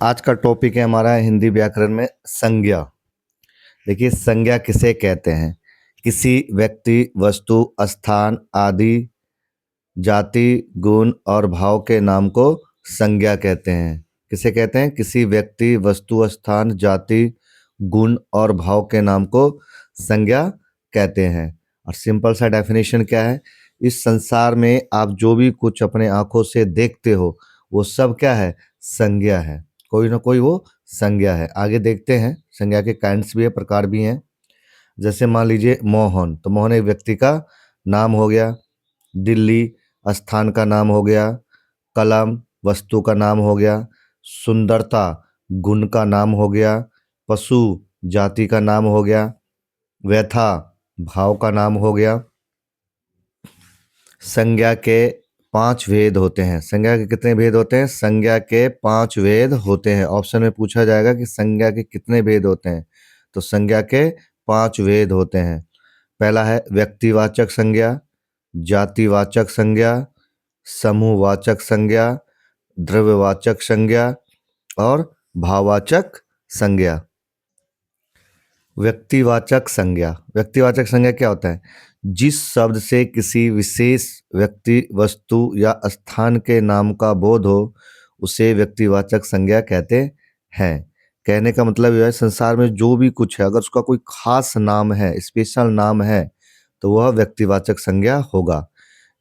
आज का टॉपिक है हमारा हिंदी व्याकरण में संज्ञा। देखिए, संज्ञा किसे कहते हैं? किसी व्यक्ति, वस्तु, स्थान आदि, जाति, गुण और भाव के नाम को संज्ञा कहते हैं। किसे कहते हैं? किसी व्यक्ति, वस्तु, स्थान, जाति, गुण और भाव के नाम को संज्ञा कहते हैं। और सिंपल सा डेफिनेशन क्या है? इस संसार में आप जो भी कुछ अपने आंखों से देखते हो वो सब क्या है? संज्ञा है। कोई ना कोई वो संज्ञा है। आगे देखते हैं। संज्ञा के काइंड्स भी है, प्रकार भी हैं। जैसे मान लीजिए मोहन, तो मोहन एक व्यक्ति का नाम हो गया। दिल्ली स्थान का नाम हो गया। कलम वस्तु का नाम हो गया। सुंदरता गुण का नाम हो गया। पशु जाति का नाम हो गया। व्यथा भाव का नाम हो गया। संज्ञा के 5 भेद होते हैं। संज्ञा के कितने भेद होते हैं? संज्ञा के 5 भेद होते हैं। ऑप्शन में पूछा जाएगा कि संज्ञा के कितने भेद होते हैं, तो संज्ञा के 5 भेद होते हैं। पहला है व्यक्तिवाचक संज्ञा, जातिवाचक संज्ञा, समूहवाचक संज्ञा, द्रव्यवाचक संज्ञा और भाववाचक संज्ञा। व्यक्तिवाचक संज्ञा। व्यक्तिवाचक संज्ञा क्या होता है? जिस शब्द से किसी विशेष व्यक्ति, वस्तु या स्थान के नाम का बोध हो उसे व्यक्तिवाचक संज्ञा कहते हैं। कहने का मतलब यह है, संसार में जो भी कुछ है अगर उसका कोई खास नाम है, स्पेशल नाम है, तो वह व्यक्तिवाचक संज्ञा होगा।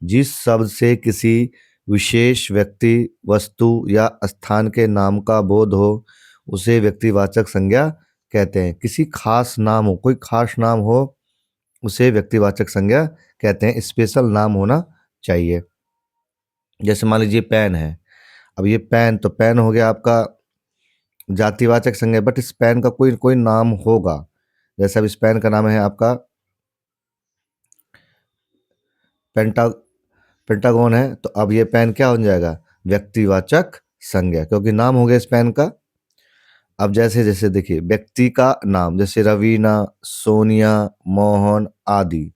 जिस शब्द से किसी विशेष व्यक्ति, वस्तु या स्थान के नाम का बोध हो उसे व्यक्तिवाचक संज्ञा कहते हैं। किसी खास नाम हो, कोई खास नाम हो, उसे व्यक्तिवाचक संज्ञा कहते हैं। स्पेशल नाम होना चाहिए। जैसे मान लीजिए पेन है। अब ये पेन, तो पेन हो गया आपका जातिवाचक संज्ञा, बट इस पेन का कोई कोई नाम होगा। जैसे अब इस पेन का नाम है आपका पेंटागन है, तो अब ये पेन क्या हो जाएगा? व्यक्तिवाचक संज्ञा, क्योंकि नाम हो गया इस पेन का। अब जैसे जैसे देखिए, व्यक्ति का नाम जैसे रवीना, सोनिया, मोहन आदि।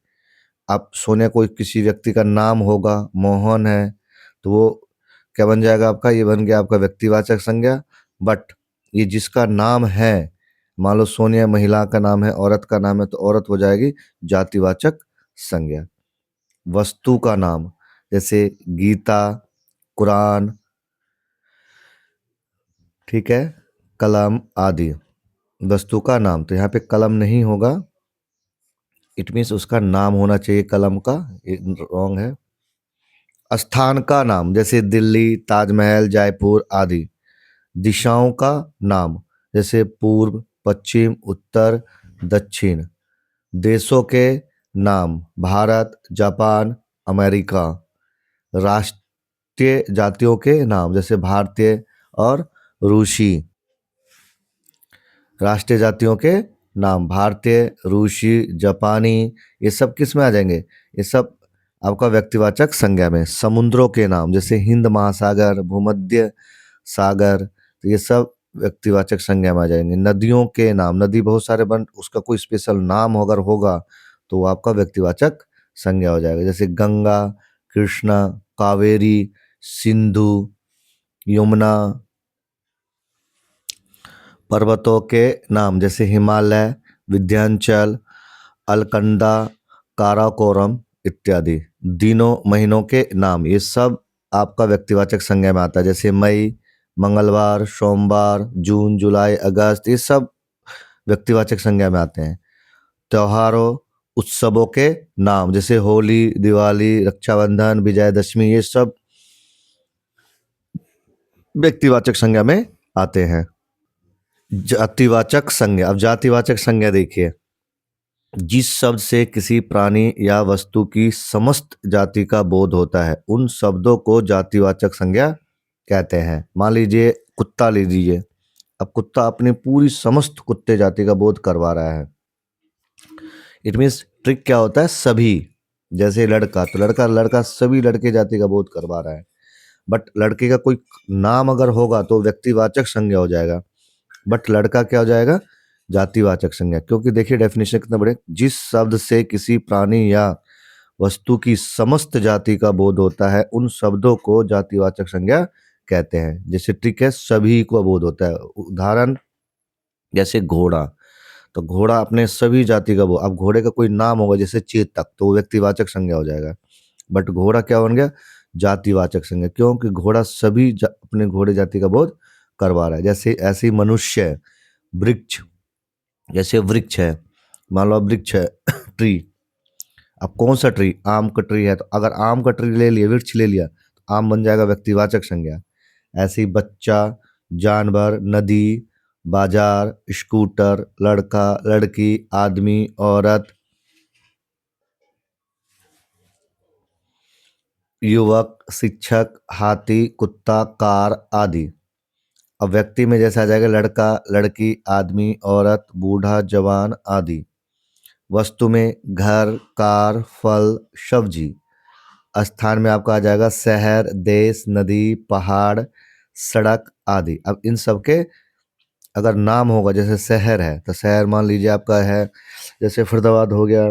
अब सोनिया कोई किसी व्यक्ति का नाम होगा, मोहन है, तो वो क्या बन जाएगा आपका? ये बन गया आपका व्यक्तिवाचक संज्ञा। बट ये जिसका नाम है, मान लो सोनिया महिला का नाम है, औरत का नाम है, तो औरत हो जाएगी जातिवाचक संज्ञा। वस्तु का नाम जैसे गीता, कुरान, ठीक है, कलम आदि। वस्तु का नाम, तो यहाँ पे कलम नहीं होगा, इट मीन्स उसका नाम होना चाहिए कलम का, रॉन्ग है। स्थान का नाम जैसे दिल्ली, ताजमहल, जयपुर आदि। दिशाओं का नाम जैसे पूर्व, पश्चिम, उत्तर, दक्षिण। देशों के नाम भारत, जापान, अमेरिका। राष्ट्रीय जातियों के नाम जैसे भारतीय और रूसी। राष्ट्रीय जातियों के नाम भारतीय, रूसी, जापानी, ये सब किस में आ जाएंगे? ये सब आपका व्यक्तिवाचक संज्ञा में। समुद्रों के नाम जैसे हिंद महासागर, भूमध्य सागर, तो ये सब व्यक्तिवाचक संज्ञा में आ जाएंगे। नदियों के नाम, नदी बहुत सारे बन, उसका कोई स्पेशल नाम अगर होगा तो वो आपका व्यक्तिवाचक संज्ञा हो जाएगा। जैसे गंगा, कृष्णा, कावेरी, सिंधु, यमुना। पर्वतों के नाम जैसे हिमालय, विंध्याचल, अलकनंदा, काराकोरम इत्यादि। दिनों, महीनों के नाम, ये सब आपका व्यक्तिवाचक संज्ञा में आता है। जैसे मई, मंगलवार, सोमवार, जून, जुलाई, अगस्त, ये सब व्यक्तिवाचक संज्ञा में आते हैं। त्योहारों, उत्सवों के नाम जैसे होली, दिवाली, रक्षाबंधन, विजयदशमी, ये सब व्यक्तिवाचक संज्ञा में आते हैं। जातिवाचक संज्ञा। अब जातिवाचक संज्ञा देखिए, जिस शब्द से किसी प्राणी या वस्तु की समस्त जाति का बोध होता है उन शब्दों को जातिवाचक संज्ञा कहते हैं। मान लीजिए कुत्ता ले लीजिए। अब कुत्ता अपनी पूरी समस्त कुत्ते जाति का बोध करवा रहा है। इट मीन्स ट्रिक क्या होता है? सभी। जैसे लड़का, तो लड़का सभी लड़के जाति का बोध करवा रहा है। बट लड़के का कोई नाम अगर होगा तो व्यक्तिवाचक संज्ञा हो जाएगा, बट लड़का क्या हो जाएगा? जातिवाचक संज्ञा। क्योंकि देखिए डेफिनेशन कितना बड़े, जिस शब्द से किसी प्राणी या वस्तु की समस्त जाति का बोध होता है उन शब्दों को जातिवाचक संज्ञा कहते हैं। जैसे ट्रिक है, सभी को बोध होता है। उदाहरण जैसे घोड़ा, तो घोड़ा अपने सभी जाति का वो, अब घोड़े का कोई नाम होगा जैसे चेतक, तो वो व्यक्तिवाचक संज्ञा हो जाएगा। बट घोड़ा क्या बन गया, जातिवाचक संज्ञा, क्योंकि घोड़ा सभी अपने घोड़े जाति का बोध करवा रहा है। जैसे ऐसे ही मनुष्य, वृक्ष, जैसे वृक्ष है, मान लो वृक्ष है ट्री, अब कौन सा ट्री, आम का ट्री है, तो अगर आम का ट्री ले लिया, वृक्ष ले लिया, तो आम बन जाएगा व्यक्तिवाचक संज्ञा। ऐसे ही बच्चा, जानवर, नदी, बाजार, स्कूटर, लड़का, लड़की, आदमी, औरत, युवक, शिक्षक, हाथी, कुत्ता, कार आदि। अब व्यक्ति में जैसे आ जाएगा लड़का, लड़की, आदमी, औरत, बूढ़ा, जवान आदि। वस्तु में घर, कार, फल, सब्जी। स्थान में आपका आ जाएगा शहर, देश, नदी, पहाड़, सड़क आदि। अब इन सब के अगर नाम होगा, जैसे शहर है तो शहर मान लीजिए आपका है, जैसे फरीदाबाद हो गया,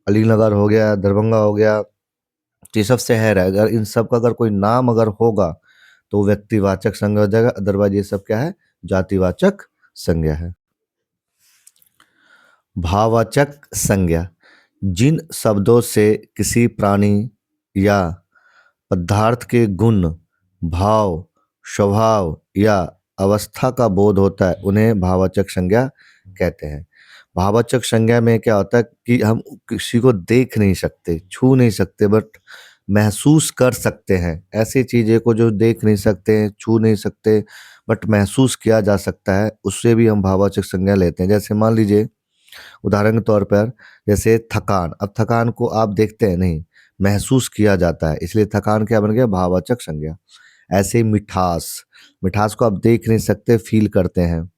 अलीनगर हो गया, दरभंगा हो गया, तो ये सब शहर है। अगर इन सब का अगर कोई नाम अगर होगा तो व्यक्तिवाचक संज्ञा हो जाएगा, अदरवाइज ये सब क्या है, जातिवाचक संज्ञा है। भाववाचक संज्ञा, जिन शब्दों से किसी प्राणी या पदार्थ के गुण, भाव, स्वभाव या अवस्था का बोध होता है, उन्हें भाववाचक संज्ञा कहते हैं। भाववाचक संज्ञा में क्या होता है कि हम किसी को देख नहीं सकते, छू नहीं सकते, बट महसूस कर सकते हैं। ऐसी चीजें को जो देख नहीं सकते, छू नहीं सकते, बट महसूस किया जा सकता है, उससे भी हम भाववाचक संज्ञा लेते हैं। जैसे मान लीजिए उदाहरण के तौर पर, जैसे थकान, अब थकान को आप देखते हैं नहीं, महसूस किया जाता है, इसलिए थकान क्या बन गया, भाववाचक संज्ञा। ऐसे ही मिठास, मिठास को आप देख नहीं सकते, फील करते हैं।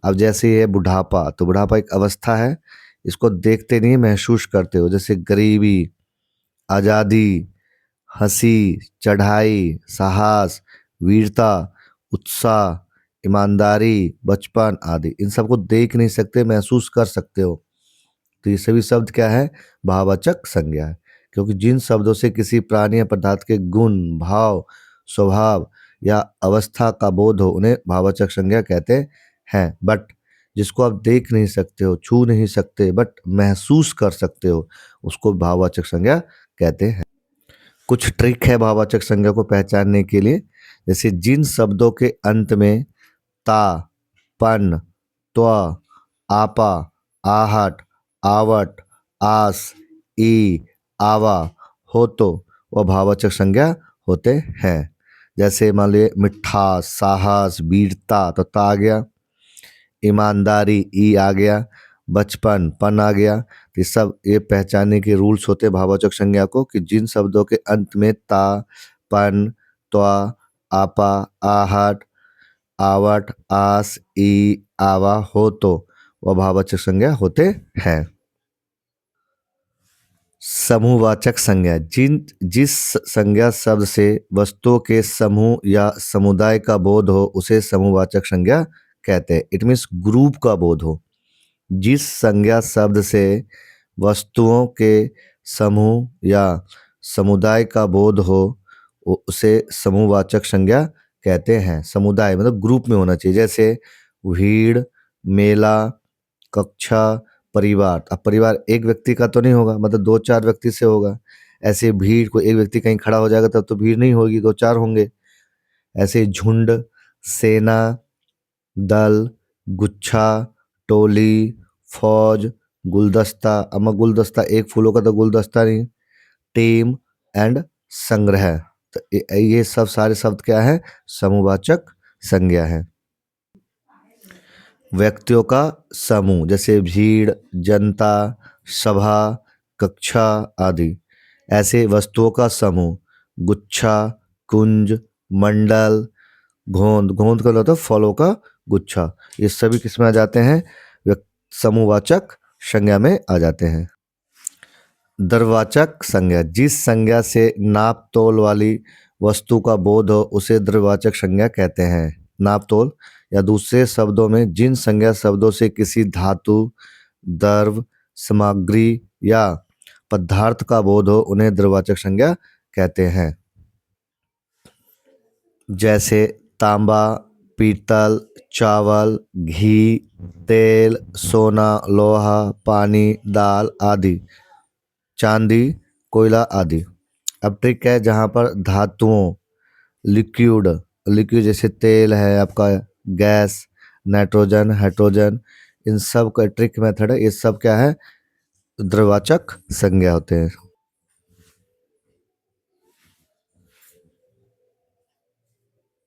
अब जैसे ये बुढ़ापा, तो बुढ़ापा एक अवस्था है, इसको देखते नहीं, महसूस करते हो। जैसे गरीबी, आज़ादी, हंसी, चढ़ाई, साहस, वीरता, उत्साह, ईमानदारी, बचपन आदि, इन सबको देख नहीं सकते, महसूस कर सकते हो। तो ये सभी शब्द क्या है, भाववाचक संज्ञा है। क्योंकि जिन शब्दों से किसी प्राणी या पदार्थ के गुण, भाव, स्वभाव या अवस्था का बोध हो, उन्हें भाववाचक संज्ञा कहते हैं। बट जिसको आप देख नहीं सकते हो, छू नहीं सकते, बट महसूस कर सकते हो, उसको भाववाचक संज्ञा कहते हैं। कुछ ट्रिक है भाववाचक संज्ञा को पहचानने के लिए। जैसे जिन शब्दों के अंत में ता, पन, त्वा, आपा, आहट, आवट, आस, ई, आवा हो, तो वह भाववाचक संज्ञा होते हैं। जैसे मान लीजिए मिठास, साहस, वीरता, तो ता आ गया, ईमानदारी, ई आ गया, बचपन, पन आ गया। तो ये सब ये पहचानने के रूल्स होते हैं भाववाचक संज्ञा को, कि जिन शब्दों के अंत में ता, पन, त्वा, आपा, आहट, आवट, आस, ई, आवा हो, तो वह भाववाचक संज्ञा होते हैं। समूहवाचक संज्ञा, जिस संज्ञा शब्द से वस्तुओं के समूह या समुदाय का बोध हो, उसे समूहवाचक संज्ञा कहते हैं। इट मीन्स ग्रुप का बोध हो। जिस संज्ञा शब्द से वस्तुओं के समूह या समुदाय का बोध हो, उसे समूहवाचक संज्ञा कहते हैं। समुदाय मतलब ग्रुप में होना चाहिए। जैसे भीड़, मेला, कक्षा, परिवार। अब परिवार एक व्यक्ति का तो नहीं होगा, मतलब दो चार व्यक्ति से होगा। ऐसे भीड़, को एक व्यक्ति कहीं खड़ा हो जाएगा तब तो भीड़ नहीं होगी, दो चार होंगे। ऐसे झुंड, सेना, दल, गुच्छा, टोली, फौज, गुलदस्ता। अब गुलदस्ता एक फूलों का तो गुलदस्ता नहीं, टीम एंड संग्रह। तो ये सब सारे शब्द क्या है, समूहवाचक संज्ञा है। व्यक्तियों का समूह, जैसे भीड़, जनता, सभा, कक्षा आदि। ऐसे वस्तुओं का समूह, गुच्छा, कुंज, मंडल, गोंद। गोंद का मतलब होता है फलों का गुच्छा। ये सभी किसमें आ जाते हैं, समूहवाचक संज्ञा में आ जाते हैं। द्रव्यवाचक संज्ञा, जिस संज्ञा से नाप तोल वाली वस्तु का बोध हो, उसे द्रव्यवाचक संज्ञा कहते हैं। नाप तोल, या दूसरे शब्दों में जिन संज्ञा शब्दों से किसी धातु, द्रव्य, सामग्री या पदार्थ का बोध हो, उन्हें द्रव्यवाचक संज्ञा कहते हैं। जैसे तांबा, पीतल, चावल, घी, तेल, सोना, लोहा, पानी, दाल आदि, चांदी, कोयला आदि। अब ट्रिक है जहाँ पर धातुओं, लिक्विड, लिक्विड जैसे तेल है आपका, गैस, नाइट्रोजन, हाइड्रोजन, इन सब का ट्रिक मेथड है। ये सब क्या है, द्रवाचक संज्ञा होते हैं।